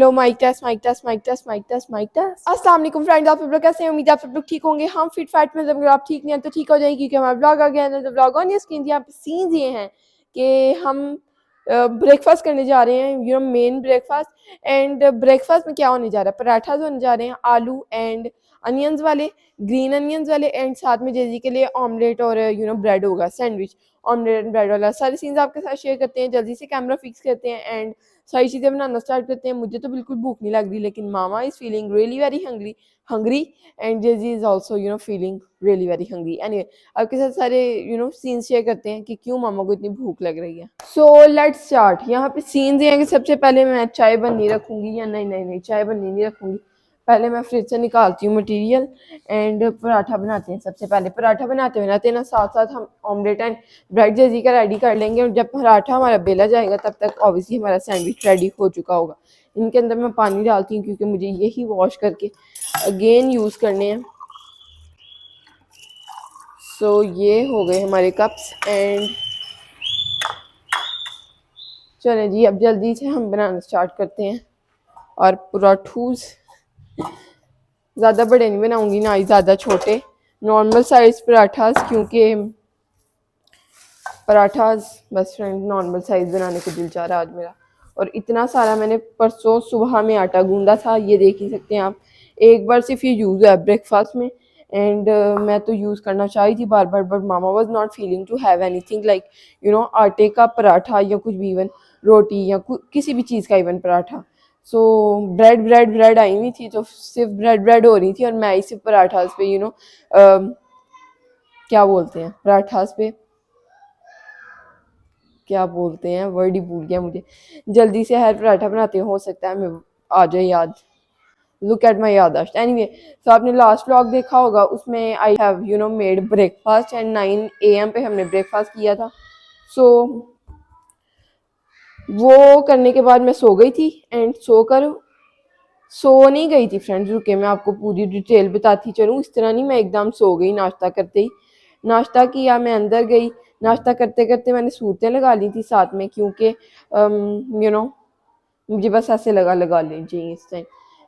Hello mic test mic test mic test mic test mic test. अस्सलाम वालेकुम friends, आप सब लोग कैसे हैं? उम्मीद है आप सब लोग ठीक होंगे। हम फिट फैट में अगर आप ठीक नहीं है तो ठीक हो जाएंगे, क्योंकि हमारा ब्लॉग आ गया है। तो ब्लॉग ऑन स्क्रीन यहाँ पे सीन्स ये हैं कि हम ब्रेकफास्ट करने जा रहे हैं, मेन ब्रेकफास्ट। एंड ब्रेकफास्ट में क्या होने जा रहा है? पराठाज होने जा रहे हैं, आलू एंड अनियंस वाले, ग्रीन अनियंस वाले। एंड साथ में जेजी के लिए ऑमलेट और ब्रेड होगा, सैंडविच, ऑमलेट एंड ब्रेड वाला। सारे सीन्स आपके साथ शेयर करते हैं, जल्दी से कैमरा फिक्स करते हैं एंड सारी चीज़ें बनाना स्टार्ट करते हैं। मुझे तो बिल्कुल भूख नहीं लग रही, लेकिन mama is feeling really very hungry and JG is also feeling really very hungry. Anyway, आपके साथ सारे सीन्स शेयर करते हैं कि क्यों मामा को इतनी भूख लग रही है। So let's start. यहाँ पे सीन्स हैं कि सबसे पहले मैं चाय बननी रखूँगी, या नहीं नहीं नहीं, चाय बननी नहीं रखूँगी। पहले मैं फ्रिज से निकालती हूँ मटेरियल एंड पराठा बनाते हैं। सबसे पहले पराठा बनाते बनाते ना साथ साथ हम ऑमलेट एंड ब्रेड जेजी का रेडी कर लेंगे। और जब पराठा हमारा बेला जाएगा तब तक ऑब्वियसली हमारा सैंडविच रेडी हो चुका होगा। इनके अंदर मैं पानी डालती हूँ क्योंकि मुझे यही वॉश करके अगेन यूज़ करने हैं। सो ये हो गए हमारे कप्स एंड चलें जी, अब जल्दी से हम बनाना स्टार्ट करते हैं। और पराठूज ज़्यादा बड़े नहीं बनाऊंगी, ना ही ज़्यादा छोटे, नॉर्मल साइज़ पराठास, क्योंकि पराठास बस फ्रेंड नॉर्मल साइज़ बनाने को दिल चाह रहा आज मेरा। और इतना सारा मैंने परसों सुबह में आटा गूंदा था, ये देख ही सकते हैं आप। एक बार सिर्फ ये यूज़ हुआ ब्रेकफास्ट में एंड मैं तो यूज़ करना चाही थी बार बार, but mama was not feeling to have anything like आटे का पराठा या कुछ भी, इवन रोटी या किसी भी चीज़ का इवन पराठा। सो ब्रेड ब्रेड ब्रेड आई हुई थी, तो सिर्फ ब्रेड ब्रेड हो रही थी और मैं ही सिर्फ पराठास पे क्या बोलते हैं, पराठास पे क्या बोलते हैं, वर्ड ही भूल गया मुझे। जल्दी से हर पराठा बनाते हो सकता है मैं आ जाए याद। लुक एट माई यादाश्त। एनीवे, तो आपने लास्ट व्लॉग देखा होगा, उसमें I have made breakfast and 9 AM पे हमने ब्रेकफास्ट किया था। सो वो करने के बाद मैं सो गई थी एंड सो नहीं गई थी फ्रेंड्स, रुके मैं आपको पूरी डिटेल बताती चलूँ। इस तरह नहीं मैं एकदम सो गई नाश्ता करते ही। नाश्ता किया, मैं अंदर गई, नाश्ता करते करते मैंने सूरतें लगा ली थी साथ में, क्योंकि मुझे बस ऐसे लगा लीजिए इस टाइम,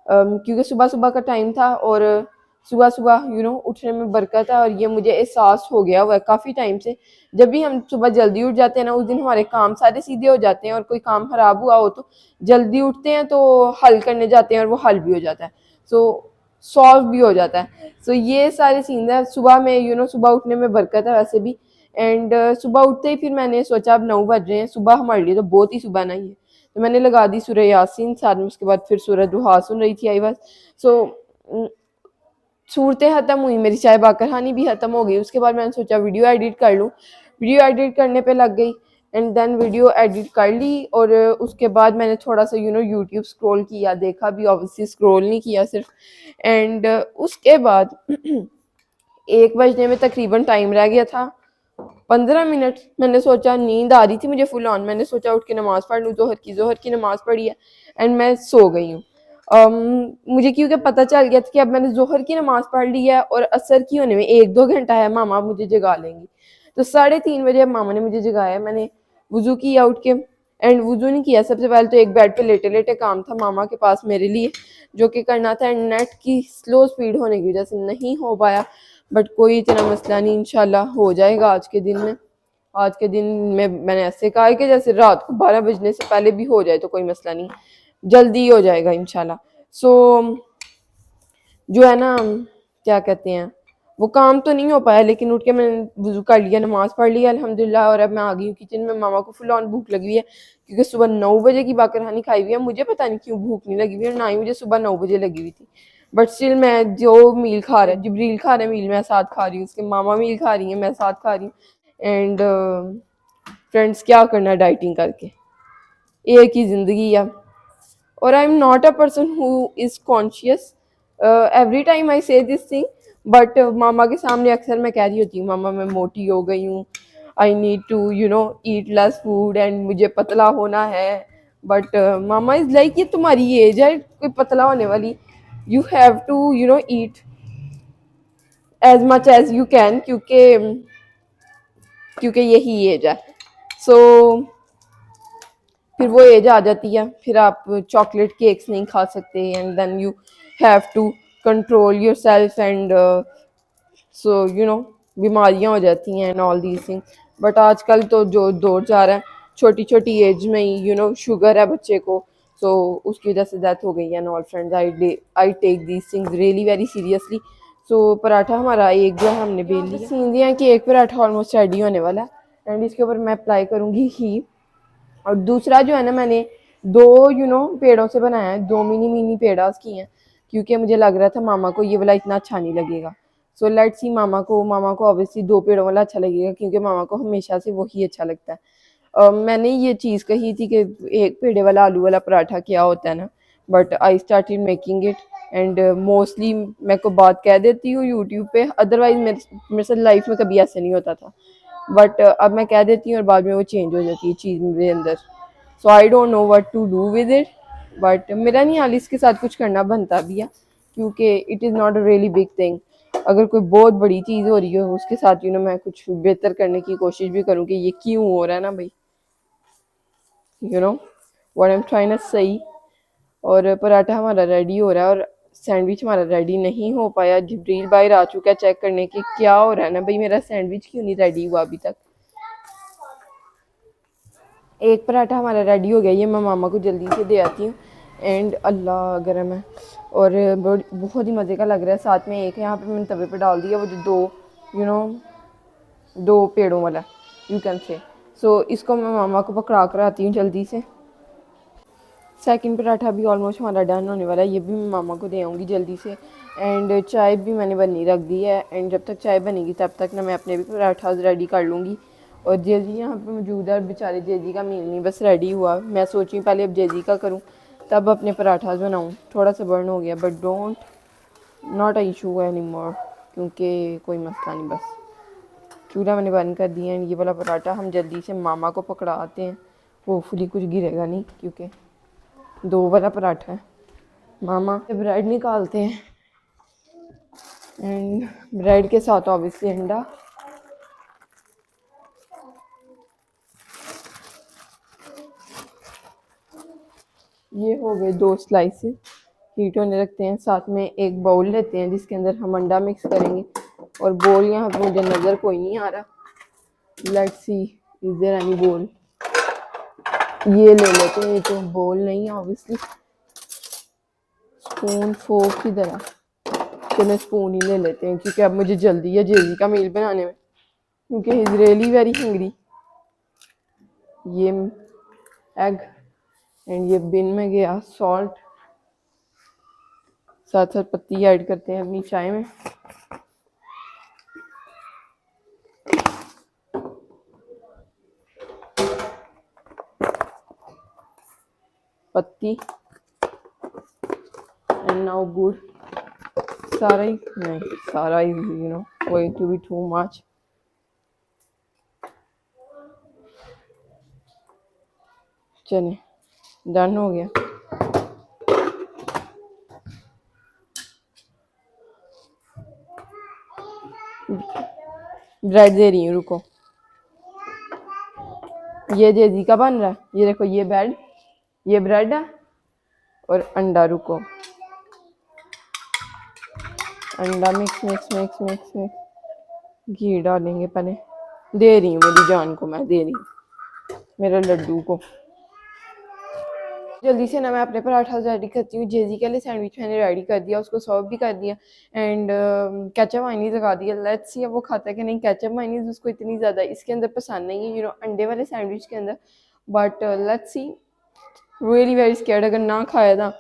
क्योंकि सुबह सुबह का टाइम था और सुबह सुबह उठने में बरकत है। और ये मुझे एहसास हो गया हुआ है काफ़ी टाइम से। जब भी हम सुबह जल्दी उठ जाते हैं ना, उस दिन हमारे काम सारे सीधे हो जाते हैं, और कोई काम खराब हुआ हो तो जल्दी उठते हैं तो हल करने जाते हैं और वो हल भी हो जाता है, सो सॉल्व भी हो जाता है। सो ये सारे सीन है सुबह में, सुबह उठने में बरकत है वैसे भी। एंड सुबह उठते ही फिर मैंने सोचा अब 9 बज रहे हैं, सुबह हमारे लिए तो बहुत ही सुबह नहीं है, तो मैंने लगा दी सूरह यासीन साथ में। उसके बाद फिर सूरह दुहा सुन रही थी आई बस। सो सूरतें ख़त्म हुई, मेरी चाय बाकरहानी भी ख़त्म हो गई। उसके बाद मैंने सोचा वीडियो एडिट कर लूँ, वीडियो एडिट करने पे लग गई एंड देन वीडियो एडिट कर ली। और उसके बाद मैंने थोड़ा सा यूट्यूब स्क्रॉल किया, देखा भी, ऑब्वियसली स्क्रॉल नहीं किया सिर्फ। एंड उसके बाद 1 बजने में तकरीबन टाइम रह गया था, 15 मिनट। मैंने सोचा, नींद आ रही थी मुझे फुल ऑन, मैंने सोचा उठ के नमाज़ पढ़ लूँ, जोहर की नमाज़ पढ़ी है एंड मैं सो गई हूँ। मुझे क्योंकि पता चल गया था कि अब मैंने जोहर की नमाज़ पढ़ ली है और असर की होने में 1-2 घंटा है, मामा मुझे जगा लेंगी। तो 3:30 बजे मामा ने मुझे जगाया, मैंने वज़ू किया उठ के। एंड वज़ू नहीं किया, सबसे पहले तो एक बेड पे लेटे लेटे काम था मामा के पास मेरे लिए जो कि करना था, एंड नेट की स्लो स्पीड होने की वजह से नहीं हो पाया। बट कोई इतना मसला नहीं, इंशाल्लाह हो जाएगा आज के दिन में। आज के दिन में मैंने ऐसे कहा है कि जैसे रात को 12 बजने से पहले भी हो जाए तो कोई मसला नहीं, जल्दी हो जाएगा इंशाल्लाह। सो जो है ना, क्या कहते हैं, वो काम तो नहीं हो पाया, लेकिन उठ के मैंने वज़ू कर लिया, नमाज़ पढ़ लिया अल्हम्दुलिल्लाह। और अब मैं आ गई हूँ किचन में। मामा को फुल ऑन भूख लगी हुई है क्योंकि सुबह 9 बजे की बाकरहानी खाई हुई है। मुझे पता नहीं क्यों भूख नहीं लगी हुई, और ना ही मुझे सुबह 9 बजे लगी हुई थी। बट स्टिल मैं जो मील खा रहा है, जबरील खा रहा है मील, मैं साथ खा रही हूँ, उसके मामा मील खा रही हैं, मैं साथ खा रही हूँ। एंड फ्रेंड्स, क्या करना डाइटिंग करके, एक ही ज़िंदगी है। और I am not a person who is conscious every time I से दिस थिंग, बट मामा के सामने अक्सर मैं कह रही होती हूँ, मामा मैं मोटी हो गई हूँ, I need to eat less food and मुझे पतला होना है। बट मामा इज़ लाइक, ये तुम्हारी एज है कोई पतला होने वाली, you have to eat as much as you can, क्योंकि यही एज है। सो फिर वो एज आ जाती है, फिर आप चॉकलेट केक्स नहीं खा सकते and then you have to control yourself and so बीमारियां हो जाती हैं and all these things. But आजकल तो जो दौर जा रहा है, छोटी छोटी एज में ही शुगर है बच्चे को, तो उसकी वजह से डेथ हो गई है and all friends. I take these things really very seriously. So पराठा हमारा एक जो है हमने बेल लिया, सीन दिया कि एक पराठा ऑलमोस्ट रेडी होने वाला है एंड इसके ऊपर मैं अप्लाई करूँगी घी। और दूसरा जो है ना, मैंने दो पेड़ों से बनाया है, दो मिनी मिनी पेड़ास की हैं, क्योंकि मुझे लग रहा था मामा को ये वाला इतना अच्छा नहीं लगेगा। सो लेट्स सी, मामा को ऑब्वियसली दो पेड़ों वाला अच्छा लगेगा, क्योंकि मामा को हमेशा से वही अच्छा लगता है। मैंने ये चीज़ कही थी कि एक पेड़े वाला आलू वाला पराठा क्या होता है ना, but I started making it and mostly मैं को बात कह देती हूँ यूट्यूब पे, अदरवाइज मेरे साथ लाइफ में कभी ऐसे नहीं होता था। बट अब मैं कह देती हूँ और बाद में वो चेंज हो जाती है चीज़ मेरे अंदर। So I don't know what to do with it, but मेरा नहीं हाल इसके साथ कुछ करना बनता भी है, क्योंकि it is not a really big thing. अगर कोई बहुत बड़ी चीज़ हो रही हो उसके साथ मैं कुछ बेहतर करने की कोशिश भी करूँ कि ये क्यों हो रहा है ना भाई, what I am trying to say. और पराठा हमारा रेडी हो रहा है और सैंडविच हमारा रेडी नहीं हो पाया। जिब्रील बाहर आ चुका है चेक करने के क्या हो रहा है ना भाई, मेरा सैंडविच क्यों नहीं रेडी हुआ अभी तक। एक पराठा हमारा रेडी हो गया, ये मैं मामा को जल्दी से दे आती हूँ। एंड अल्लाह गर्म है और बहुत ही मज़े का लग रहा है। साथ में एक यहाँ पे मैंने तवे पे डाल दिया, वो जो दो पेड़ों वाला यू कैन से। सो इसको मैं मामा को पकड़ा कर आती हूँ जल्दी से। सेकंड पराठा भी ऑलमोस्ट हमारा डन होने वाला है, ये भी मैं मामा को दे आऊँगी जल्दी से। एंड चाय भी मैंने बननी रख दी है एंड जब तक चाय बनेगी तब तक ना मैं अपने भी पराठा रेडी कर लूँगी। और जेजी यहाँ पे मौजूद है और बेचारे जेजी का मील नहीं बस रेडी हुआ। मैं सोची पहले अब जेजी का करूँ तब अपने पराठास बनाऊँ। थोड़ा सा बर्न हो गया but don't not a issue any more, क्योंकि कोई मसला नहीं, बस चूल्हा मैंने बंद कर दिया है। ये वाला पराठा हम जल्दी से मामा को पकड़ाते हैं, होपफुली कुछ गिरेगा नहीं, क्योंकि दो वाला पराठा है। मामा ब्रेड निकालते हैं एंड ब्रेड के साथ ऑब्वियसली अंडा। ये हो गए दो स्लाइसेस, हीट होने रखते हैं। साथ में एक बाउल लेते हैं जिसके अंदर हम अंडा मिक्स करेंगे। और बोल यहाँ पे मुझे नज़र कोई नहीं आ रहा, let's see is there any bowl. ये ले लेते हैं, ये तो बोल नहीं है ऑब्वियसली। स्पून फोक की तरह, चलो स्पून ही ले लेते हैं, क्योंकि अब मुझे जल्दी है जेजी का मील बनाने में, क्योंकि he is really very hungry. ये एग एंड ये बिन में गया सॉल्ट, साथ साथ पत्ती ऐड करते हैं अपनी चाय में। पत्ती एंड नाउ गुड़। सारा ही नहीं, सारा ही going to be too much. चले डन हो गया। ब्रेड दे रही हूँ, रुको। ये जेजी का बन रहा है, ये देखो, ये ब्रेड है और अंडा। रुको, अंडा mix mix mix mix mix. घी डालेंगे पहले, दे रही हूँ मेरी जान को, मैं दे रही हूँ मेरे लड्डू को। जल्दी से ना मैं अपने पराठा रेडी करती हूँ। जेजी के लिए सैंडविच मैंने रेडी कर दिया, उसको सर्व भी कर दिया एंड केचप मायनीज लगा दिया। लेट्स सी अब वो खाता है कि नहीं। केचप मायनीज उसको इतनी ज़्यादा इसके अंदर पसंद नहीं है, अंडे वाले सैंडविच के अंदर। But let's see, really very scared, अगर ना खाया ना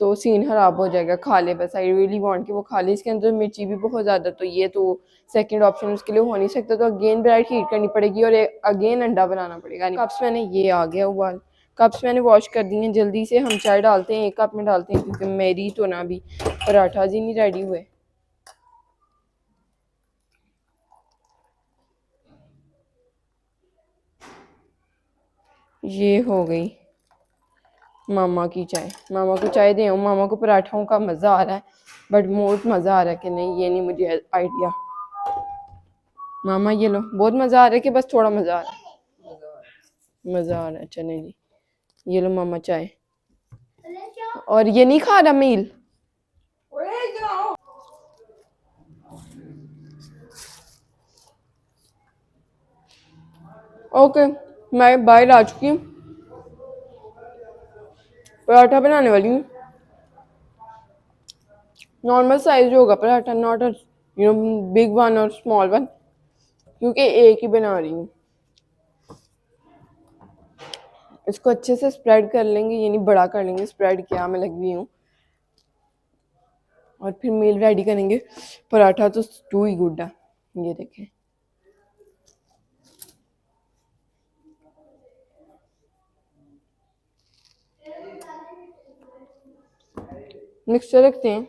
तो सीन खराब हो जाएगा। खा ले बस, आई रियली वांट कि वो खा ले। इसके अंदर मिर्ची भी बहुत ज़्यादा, तो ये तो सेकंड ऑप्शन उसके लिए हो नहीं सकता, तो अगेन ब्रेड हीट करनी पड़ेगी और अगेन अंडा बनाना पड़ेगा। कप्स मैंने ये आ गया उबाल, कप्स मैंने वॉश कर दिए हैं। जल्दी से हम चाय डालते हैं, एक कप में डालते हैं, क्योंकि मेरी तो ना भी पराठा जी नहीं रेडी हुए। ये हो गई मामा की चाय। मामा को चाय दे, मामा को पराठों का मज़ा आ रहा है, बट बहुत मज़ा आ रहा है कि नहीं ये नहीं मुझे आइडिया। मामा ये लो, बहुत मज़ा आ रहा है कि बस थोड़ा मज़ा आ रहा है? मज़ा आ रहा है, चले जी। ये लो मामा चाय। और ये नहीं खा रहा मील। ओके, मैं बाहर आ चुकी हूँ, पराठा बनाने वाली हूँ। नॉर्मल साइज होगा पराठा, नॉट बिग वन और स्मॉल वन, क्योंकि एक ही बना रही हूँ। इसको अच्छे से स्प्रेड कर लेंगे, यानी बड़ा कर लेंगे, स्प्रेड किया मैं लगी हुई हूँ। और फिर मील रेडी करेंगे। पराठा तो टू ही गुड है, ये देखें। मिक्सचर रखते हैं,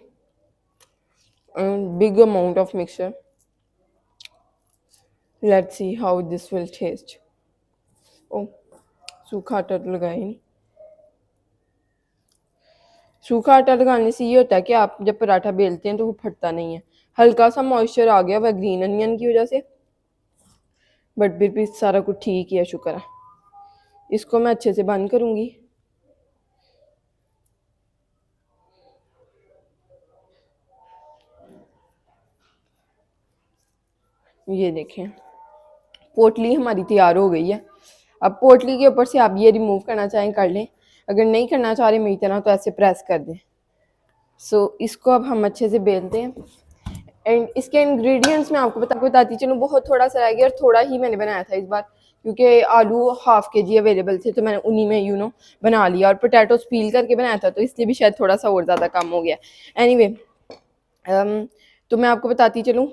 big amount of mixture. Let's see how this will taste. Oh, सूखा आटा तो लगाया ही नहीं। सूखा आटा लगाने से ये होता है कि आप जब पराठा बेलते हैं तो वो फटता नहीं है। हल्का सा मॉइस्चर आ गया वह ग्रीन अनियन की वजह से, बट फिर भी सारा कुछ ठीक ही है, शुक्र है। इसको मैं अच्छे से बंद करूंगी। ये देखें, पोटली हमारी तैयार हो गई है। अब पोटली के ऊपर से आप ये रिमूव करना चाहें कर लें, अगर नहीं करना चाह रहे मेरी तरह तो ऐसे प्रेस कर दें। इसको अब हम अच्छे से बेलते हैं। एंड इसके इंग्रेडिएंट्स मैं आपको बताती चलूँ, बहुत थोड़ा सा रह गया और थोड़ा ही मैंने बनाया था इस बार, क्योंकि आलू हाफ kg अवेलेबल थे तो मैंने उन्हीं में बना लिया, और पोटैटोस पील करके बनाया था तो इसलिए भी शायद थोड़ा सा और ज़्यादा कम हो गया। एनीवे तो मैं आपको बताती चलूँ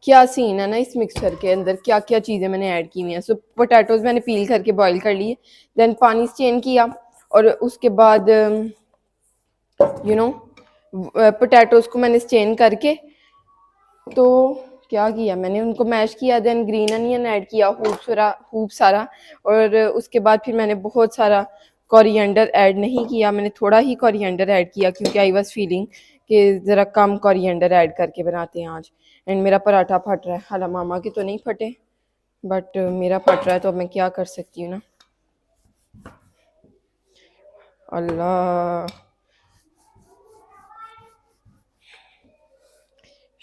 क्या सीन है ना इस मिक्सचर के अंदर, क्या क्या चीज़ें मैंने ऐड की हुई हैं। सो पोटैटोज मैंने पील करके बॉईल कर लिए, देन पानी स्ट्रेन किया, और उसके बाद पोटैटोज को मैंने स्ट्रेन करके तो क्या किया मैंने, उनको मैश किया, देन ग्रीन अनियन ऐड किया खूब सारा, और उसके बाद फिर मैंने बहुत सारा कोरिएंडर ऐड नहीं किया, मैंने थोड़ा ही कोरिएंडर ऐड किया क्योंकि आई वाज फीलिंग कि ज़रा कम कोरिएंडर ऐड करके बनाते हैं आज। एंड मेरा पराठा फट रहा है, हालांकि मामा के तो नहीं फटे, बट मेरा फट रहा है तो मैं क्या कर सकती हूँ ना। अल्लाह,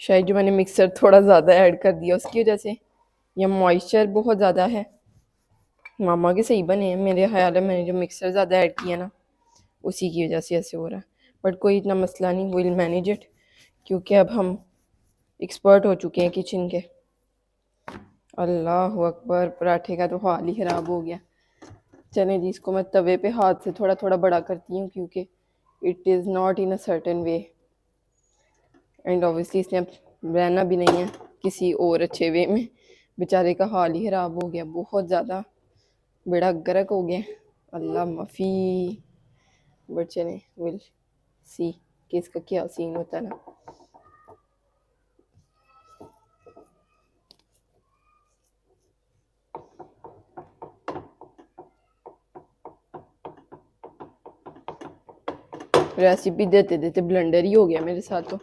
शायद जो मैंने मिक्सर थोड़ा ज़्यादा ऐड कर दिया उसकी वजह से, या मॉइस्चर बहुत ज़्यादा है। मामा के सही बने हैं मेरे ख्याल है, मैंने जो मिक्सर ज़्यादा ऐड किया ना उसी की वजह से ऐसे हो रहा है, बट कोई इतना मसला नहीं, विल मैनेज इट, क्योंकि अब हम एक्सपर्ट हो चुके हैं किचन के। अल्लाह अकबर, पराठे का तो हाल ही ख़राब हो गया। चलें जी, इसको मैं तवे पे हाथ से थोड़ा थोड़ा बड़ा करती हूँ क्योंकि it is not in a certain way, and obviously इसने रहना भी नहीं है किसी और अच्छे वे में। बेचारे का हाल ही ख़राब हो गया, बहुत ज़्यादा बेड़ा गर्क हो गया। अल्लाह माफ़ी, बट चलें विल सी कि इसका क्या सीन होता है ना। रेसिपी देते देते ब्लेंडर ही हो गया मेरे साथ तो।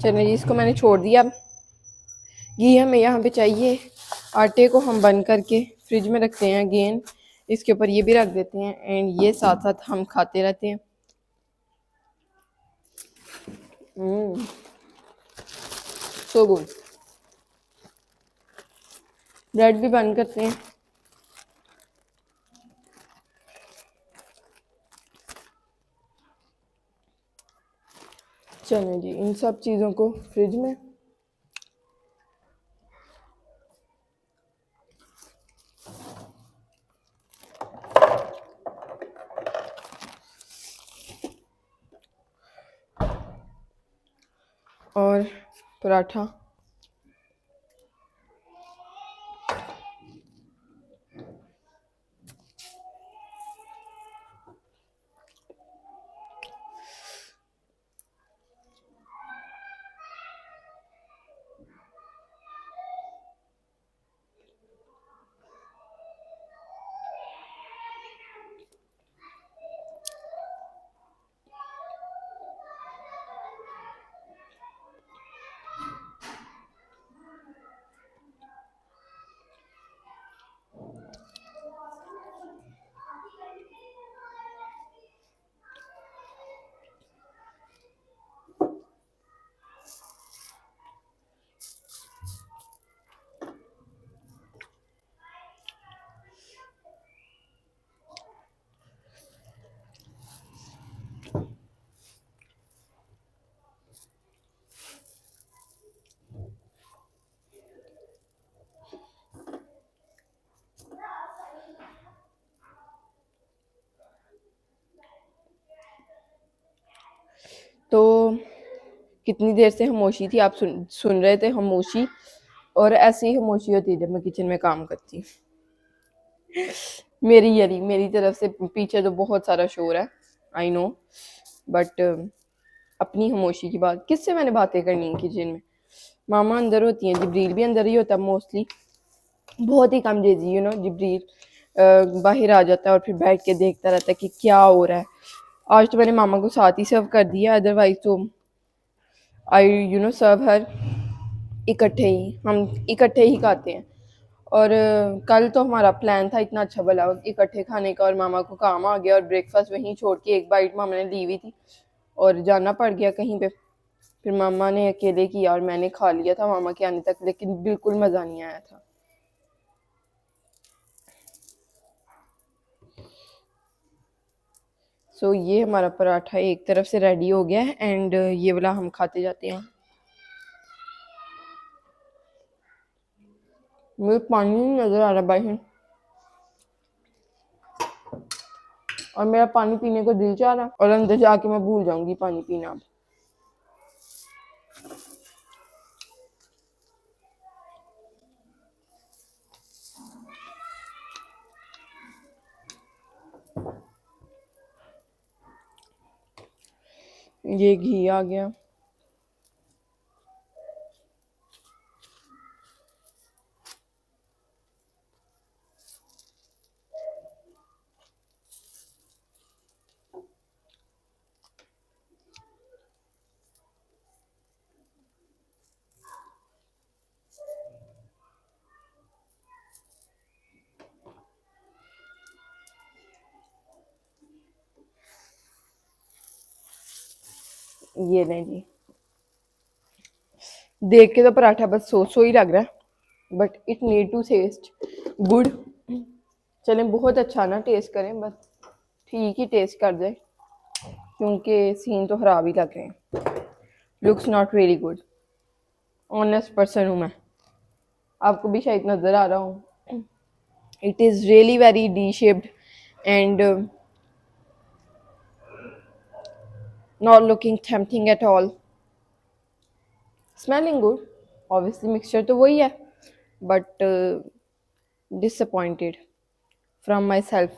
चलिए जी, इसको मैंने छोड़ दिया। ये हमें यहाँ पे चाहिए, आटे को हम बंद करके फ्रिज में रखते हैं अगेन, इसके ऊपर ये भी रख देते हैं, एंड ये साथ साथ हम खाते रहते हैं। So good. ब्रेड भी बंद करते हैं। चलें जी, इन सब चीज़ों को फ्रिज में। और पराठा कितनी देर से खामोशी थी, आप सुन रहे थे खामोशी, और ऐसी ही खामोशी होती है जब मैं किचन में काम करती हूँ। मेरी तरफ से पीछे तो बहुत सारा शोर है, आई नो, बट अपनी खामोशी की बात किससे मैंने बातें करनी है किचन में। मामा अंदर होती हैं, जिब्रील भी अंदर ही होता है मोस्टली, बहुत ही कम डेजी जिब्रील बाहर आ जाता है और फिर बैठ के देखता रहता है कि क्या हो रहा है। आज तो मैंने मामा को साथ ही सर्व कर दिया, अदरवाइज तो आई सर्व हर इकट्ठे ही, हम इकट्ठे ही खाते हैं। और कल तो हमारा प्लान था इतना अच्छा भला इकट्ठे खाने का, और मामा को काम आ गया और ब्रेकफास्ट वहीं छोड़ के एक बाइट मामा ने ली हुई थी और जाना पड़ गया कहीं पे। फिर मामा ने अकेले किया और मैंने खा लिया था मामा के आने तक, लेकिन बिल्कुल मज़ा नहीं आया था। सो ये हमारा पराठा एक तरफ से रेडी हो गया है एंड ये वाला हम खाते जाते हैं। मुझे पानी नहीं नज़र आ रहा भाई, और मेरा पानी पीने को दिल चाह रहा, और अंदर जाके मैं भूल जाऊंगी पानी पीना अब। ये घी आ गया, ये लें जी। देख के तो पराठा बस सो ही लग रहा है, but it need to taste good. चलें, बहुत अच्छा ना टेस्ट करें, बस ठीक ही टेस्ट कर जाए, क्योंकि सीन तो ख़राब ही लग रहे हैं। Looks not really good, honest person हूँ मैं, आपको भी शायद नज़र आ रहा हूँ। It is really very D shaped and not looking tempting at all, smelling good, obviously mixture तो वही है, but disappointed from myself.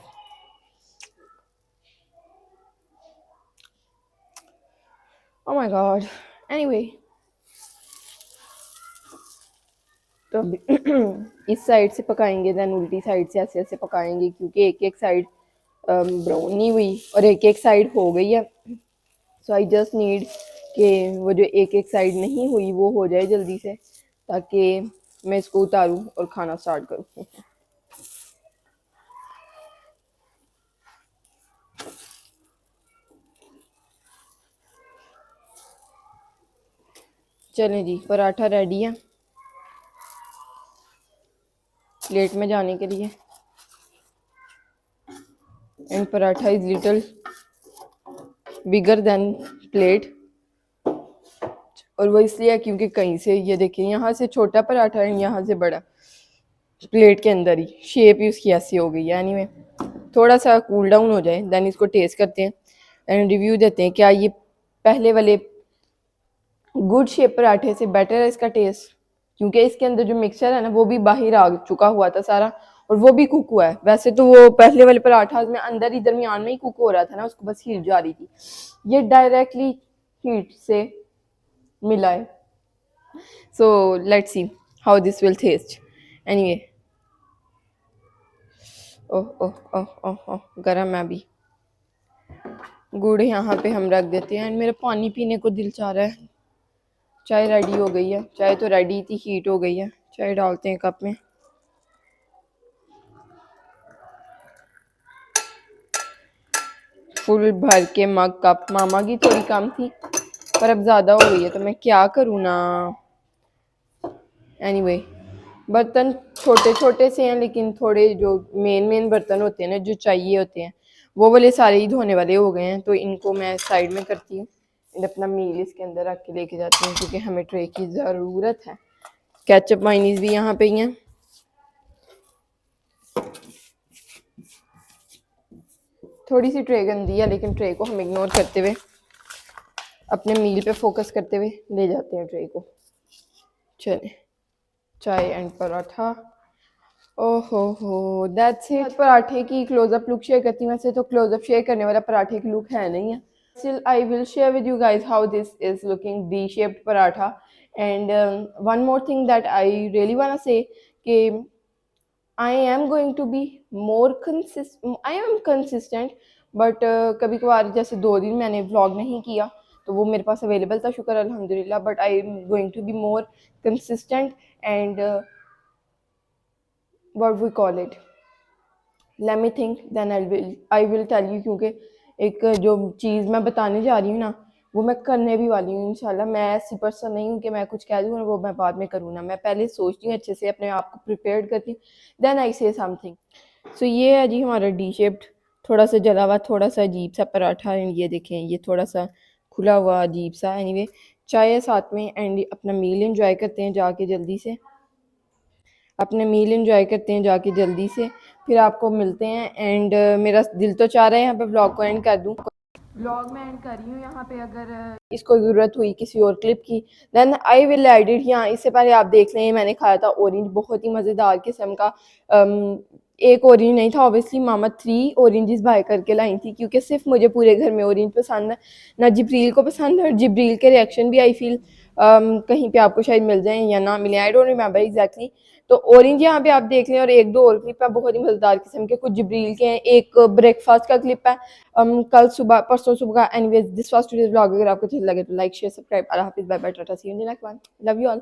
Oh my god. Anyway, तो इस साइड से पकाएंगे, देन उल्टी साइड से ऐसे ऐसे पकाएंगे, क्योंकि एक एक साइड ब्राउन नहीं हुई और एक एक साइड हो गई है। सो आई जस्ट नीड कि वो जो एक एक साइड नहीं हुई वो हो जाए जल्दी से, ताकि मैं इसको उतारूँ और खाना स्टार्ट करूँ। चलें जी, पराठा रेडी है प्लेट में जाने के लिए, and paratha is little bigger than plate, और वो इसलिए क्योंकि कहीं से ये देखिए यहाँ से छोटा पराठा है, यहाँ से बड़ा, प्लेट के अंदर ही शेप ही उसकी ऐसी हो गई है। एनीवे, थोड़ा सा कूल डाउन हो जाए देन इसको टेस्ट करते हैं एंड रिव्यू देते हैं क्या ये पहले वाले गुड शेप पराठे से बेटर है इसका टेस्ट, क्योंकि इसके अंदर जो मिक्सचर है ना वो भी बाहर आ चुका हुआ था सारा, और वो भी कुक हुआ है। वैसे तो वो पहले वाले पराठा में अंदर ही दरमियान में ही कुक हो रहा था ना, उसको बस हीट जा रही थी, ये डायरेक्टली हीट से मिला है। So let's see how this will taste. Anyway, oh oh oh oh oh, गरम है अभी। गुड़ यहाँ पे हम रख देते हैं, एंड मेरा पानी पीने को दिल चाह रहा है। चाय रेडी हो गई है, चाय तो रेडी थी, हीट हो गई है, चाय डालते हैं कप में। फुल भर के मग कप, मामा की थोड़ी कम थी पर अब ज़्यादा हो गई है तो मैं क्या करूँ ना। एनीवे, बर्तन छोटे छोटे से हैं, लेकिन थोड़े जो मेन बर्तन होते हैं ना जो चाहिए होते हैं वो वाले सारे ही धोने वाले हो गए हैं, तो इनको मैं साइड में करती हूँ, अपना मील इसके अंदर रख के लेके जाती हूँ, क्योंकि हमें ट्रे की ज़रूरत है। केचप माइनीज भी यहाँ पे ही हैं। थोड़ी सी ट्रे गंदी है, लेकिन ट्रे को हम इग्नोर करते हुए अपने मील पे फोकस करते हुए ले जाते हैं ट्रे को। चले, चाय एंड पराठा। ओहो हो, दैट्स इट। पराठे की क्लोजअप लुक शेयर करती हूँ। वैसे तो क्लोजअप शेयर करने वाला पराठे की लुक है नहीं है। Still, I will share with you guys how this is looking V-shaped paratha. And one more thing that I really wanna say कि I am going to be more consistent. I am consistent, but कभी कभार जैसे 2 दिन मैंने vlog नहीं किया तो वो मेरे पास अवेलेबल था, शुक्र अल्हम्दुलिल्लाह, but I am going to be more consistent and what we call it, let me think, then I will tell you, क्योंकि एक जो चीज़ मैं बताने जा रही हूँ ना वो मैं करने भी वाली हूँ इंशाल्लाह। मैं ऐसी पर्सन नहीं हूँ कि मैं कुछ कह दूँ और वो मैं बाद में करूँ ना, मैं पहले सोचती हूँ अच्छे से, अपने आप को प्रिपेयर करती हूँ, देन आई से समथिंग। सो ये है जी हमारा डी शेप्ड, थोड़ा सा जला हुआ, थोड़ा सा अजीब सा पराठा। एंड ये देखें, ये थोड़ा सा खुला हुआ अजीब सा। एनीवे चाय है साथ में एंड अपना मील एंजॉय करते हैं जाके जल्दी से, अपने मील एंजॉय करते हैं जाके जल्दी से, फिर आपको मिलते हैं। एंड मेरा दिल तो चाह रहा है यहाँ पे व्लॉग को एंड कर दूँ। व्लॉग मैं एंड कर रही हूँ यहाँ पे, अगर इसको ज़रूरत हुई किसी और क्लिप की then I will add it. यहाँ इससे पहले आप देख लें, मैंने खाया था ऑरेंज, बहुत ही मज़ेदार किस्म का। एक ऑरेंज नहीं था, ऑब्वियसली मामा 3 ऑरेंजेस बाय करके लाई थी, क्योंकि सिर्फ मुझे पूरे घर में ऑरेंज पसंद है, ना जिब्रील को पसंद है। और जिब्रील के रिएक्शन भी आई फील कहीं पे आपको शायद मिल जाए या ना मिले, आई डोंट रिमेंबर एग्जैक्टली। तो ऑरेंज यहाँ पे आप देख लें, और 1-2 और क्लिप है बहुत ही मज़ेदार किस्म के, कुछ जिब्रील के हैं, एक ब्रेकफास्ट का क्लिप है कल सुबह, परसों सुबह का। Anyways this was today's vlog. अगर आपको अच्छा लगे तो लाइक शेयर सब्सक्राइब। अल्लाह हाफिज़, bye bye, tata, see you in the next one, love you all.